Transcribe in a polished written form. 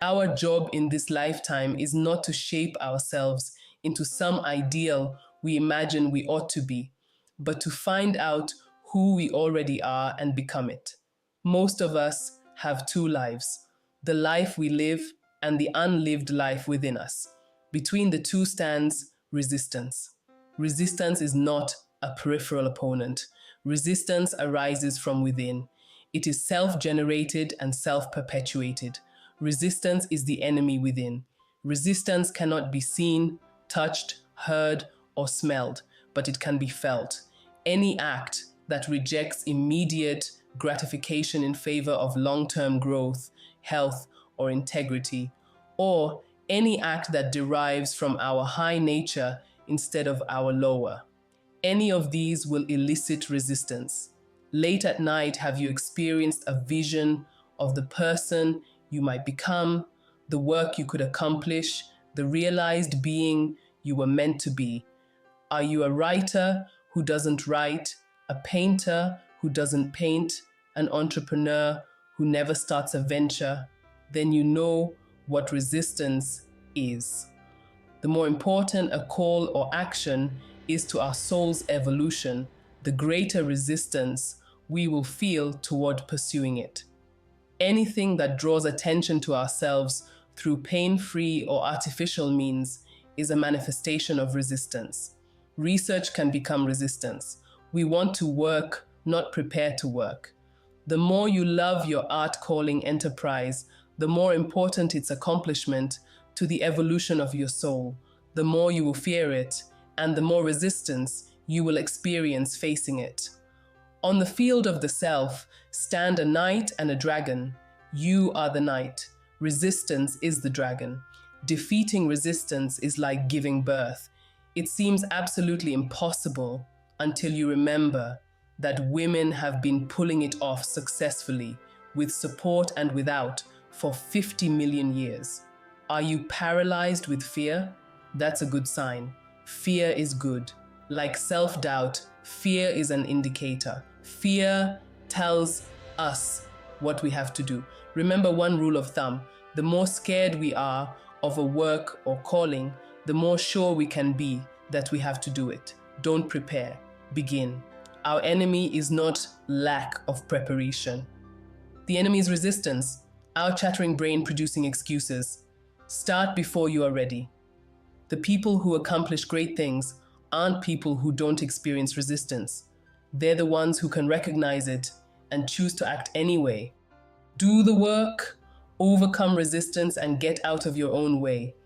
Our job in this lifetime is not to shape ourselves into some ideal we imagine we ought to be, but to find out who we already are and become it. Most of us have two lives: the life we live and the unlived life within us. Between the two stands resistance. Resistance is not a peripheral opponent. Resistance arises from within. It is self generated and self perpetuated. Resistance is the enemy within. Resistance cannot be seen, touched, heard, or smelled, but it can be felt. Any act that rejects immediate gratification in favor of long term growth, health, or integrity, or any act that derives from our high nature instead of our lower. Any of these will elicit resistance. Late at night, have you experienced a vision of the person you might become, the work you could accomplish, the realized being you were meant to be? Are you a writer who doesn't write, a painter who doesn't paint, an entrepreneur who never starts a venture? Then you know what resistance is. The more important a call or action is to our soul's evolution, the greater resistance we will feel toward pursuing it. Anything that draws attention to ourselves through pain-free or artificial means is a manifestation of resistance. Research can become resistance. We want to work, not prepare to work. The more you love your art calling enterprise, the more important its accomplishment to the evolution of your soul, the more you will fear it, and the more resistance you will experience facing it. On the field of the self stand a knight and a dragon. You are the knight. Resistance is the dragon. Defeating resistance is like giving birth. It seems absolutely impossible until you remember that women have been pulling it off successfully, with support and without, for 50 million years. Are you paralyzed with fear? That's a good sign. Fear is good. Like self-doubt, fear is an indicator. Fear tells us what we have to do. Remember one rule of thumb: the more scared we are of a work or calling, the more sure we can be that we have to do it. Don't prepare, begin. Our enemy is not lack of preparation. The enemy is resistance, our chattering brain producing excuses. Start before you are ready. The people who accomplish great things aren't people who don't experience resistance. They're the ones who can recognize it and choose to act anyway. Do the work, overcome resistance, and get out of your own way.